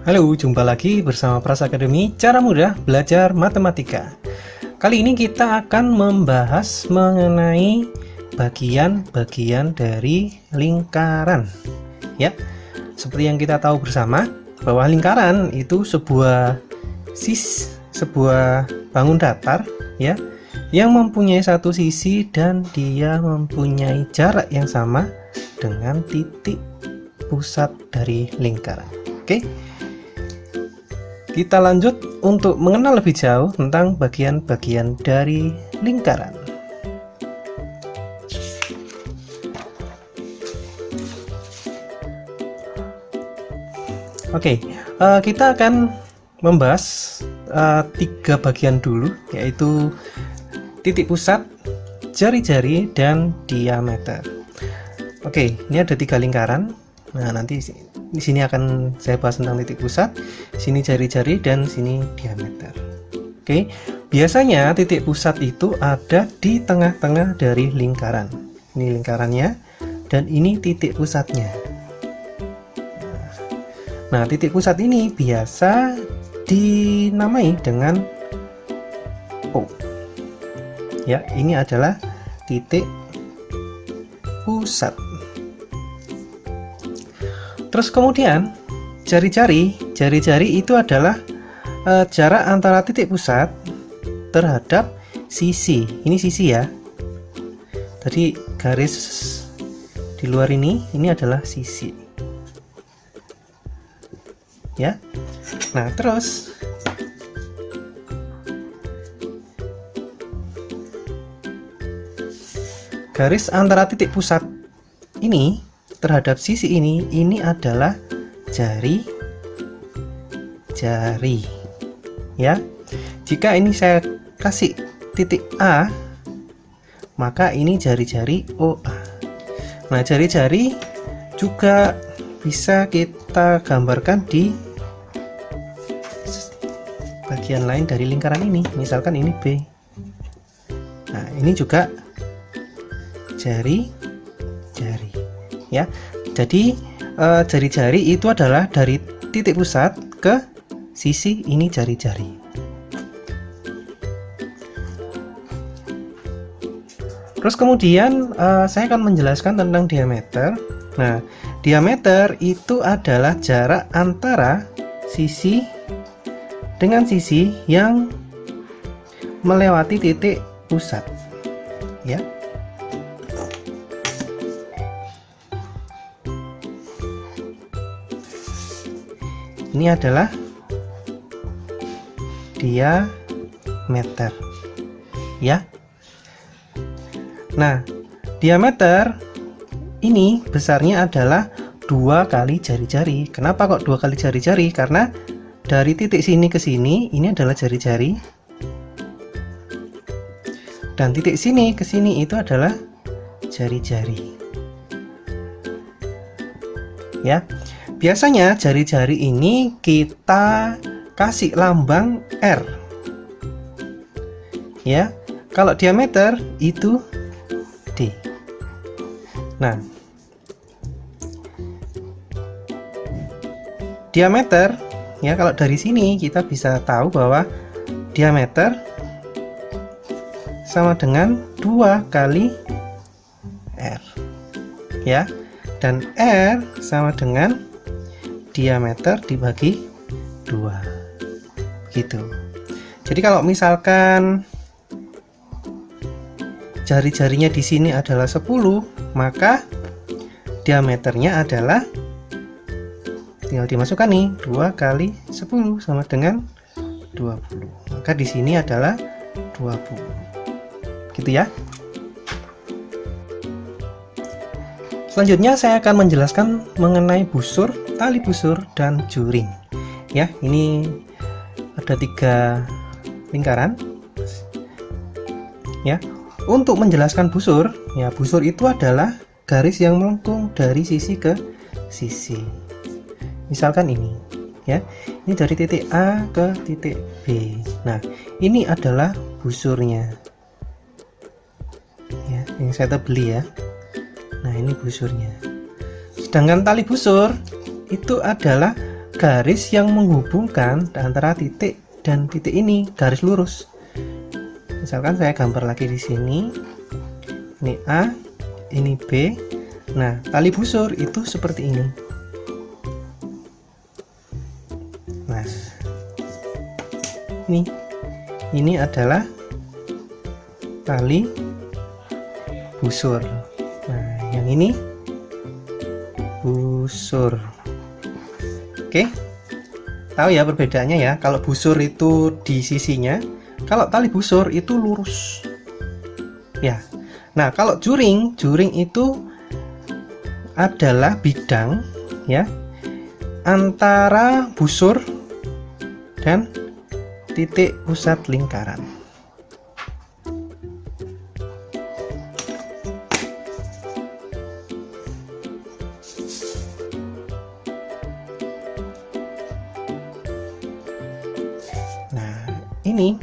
Halo, jumpa lagi bersama Pras Academy, cara mudah belajar matematika. Kali ini kita akan membahas mengenai bagian-bagian dari lingkaran. Ya, seperti yang kita tahu bersama bahwa lingkaran itu sebuah bangun datar, ya, yang mempunyai satu sisi dan dia mempunyai jarak yang sama dengan titik pusat dari lingkaran. Oke. Kita lanjut untuk mengenal lebih jauh tentang bagian-bagian dari lingkaran. Oke, kita akan membahas 3 bagian dulu, yaitu titik pusat, jari-jari, dan diameter. Oke, ini ada 3 lingkaran. Nah, nanti di sini akan saya bahas tentang titik pusat, sini jari-jari, dan sini diameter. Oke, biasanya titik pusat itu ada di tengah-tengah dari lingkaran. Ini lingkarannya, dan ini titik pusatnya. Nah, titik pusat ini biasa dinamai dengan O. Ya, ini adalah titik pusat. Terus kemudian jari-jari itu adalah jarak antara titik pusat terhadap sisi. Ini sisi ya. Tadi garis di luar ini adalah sisi. Ya. Nah, terus garis antara titik pusat ini terhadap sisi ini adalah jari-jari, ya. Jika ini saya kasih titik A, maka ini jari-jari OA. Nah, jari-jari juga bisa kita gambarkan di bagian lain dari lingkaran ini, misalkan ini B. Nah, ini juga jari-jari, ya. Jadi jari-jari itu adalah dari titik pusat ke sisi, ini jari-jari. Terus kemudian saya akan menjelaskan tentang diameter. Nah, diameter itu adalah jarak antara sisi dengan sisi yang melewati titik pusat, ya. Ini adalah diameter, ya. Nah, diameter ini besarnya adalah 2 kali jari-jari. Kenapa kok 2 kali jari-jari? Karena dari titik sini ke sini ini adalah jari-jari, dan titik sini ke sini itu adalah jari-jari, ya. Biasanya jari-jari ini kita kasih lambang R, ya. Kalau diameter itu D. Nah, diameter, ya, kalau dari sini kita bisa tahu bahwa diameter sama dengan 2 kali R, ya. Dan R sama dengan diameter dibagi 2, gitu. Jadi kalau misalkan jari-jarinya di sini adalah 10, maka diameternya adalah, tinggal dimasukkan nih, 2 kali 10 sama dengan 20. Maka di sini adalah 20. Gitu ya. Selanjutnya saya akan menjelaskan mengenai busur, tali busur, dan juring. Ya, ini ada 3 lingkaran. Ya, untuk menjelaskan busur, ya, busur itu adalah garis yang melengkung dari sisi ke sisi. Misalkan ini, ya, ini dari titik A ke titik B. Nah, ini adalah busurnya. Ya, yang saya beli ya. Nah, ini busurnya. Sedangkan tali busur itu adalah garis yang menghubungkan antara titik dan titik ini, garis lurus. Misalkan saya gambar lagi di sini. Ini A, ini B. Nah, tali busur itu seperti ini. Nah, ini adalah tali busur. Nah, yang ini busur. Oke, tahu ya perbedaannya ya. Kalau busur itu di sisinya, kalau tali busur itu lurus. Ya. Nah, kalau juring itu adalah bidang ya antara busur dan titik pusat lingkaran. Nah, ini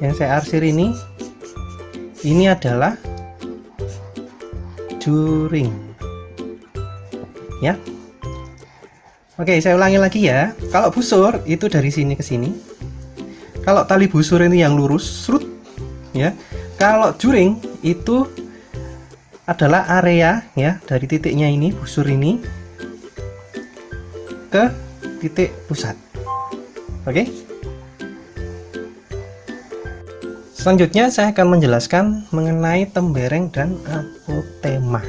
yang saya arsir ini adalah juring ya. Oke, saya ulangi lagi ya. Kalau busur itu dari sini ke sini. Kalau tali busur ini yang lurus, serut ya. Kalau juring itu adalah area ya dari titiknya ini, busur ini ke titik pusat. Oke. Selanjutnya saya akan menjelaskan mengenai tembereng dan apotema.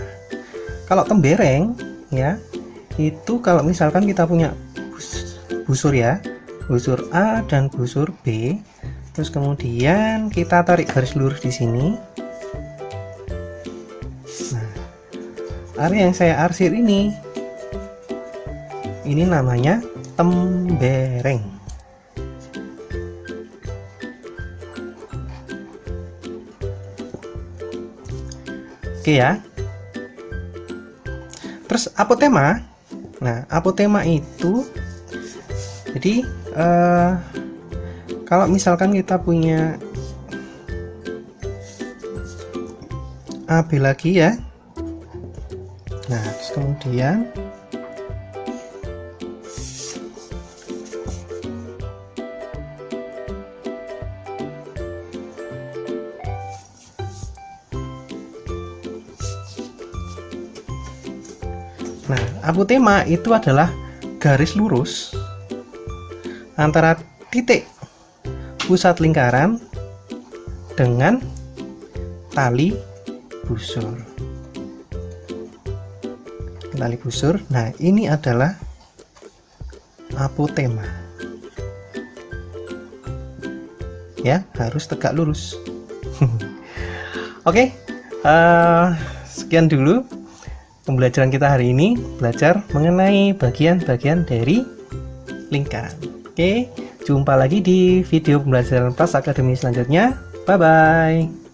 Kalau tembereng ya, itu kalau misalkan kita punya busur ya, busur A dan busur B, terus kemudian kita tarik garis lurus di sini. Nah, area yang saya arsir ini namanya tembereng. Oke ya. Terus apotema. Nah, apotema itu jadi kalau misalkan kita punya AB lagi ya. Nah, terus kemudian nah, apotema itu adalah garis lurus antara titik pusat lingkaran dengan tali busur. Tali busur. Nah, ini adalah apotema. Ya, harus tegak lurus. Oke, sekian dulu pembelajaran kita hari ini, belajar mengenai bagian-bagian dari lingkaran. Oke, jumpa lagi di video pembelajaran Pras Academy selanjutnya. Bye bye.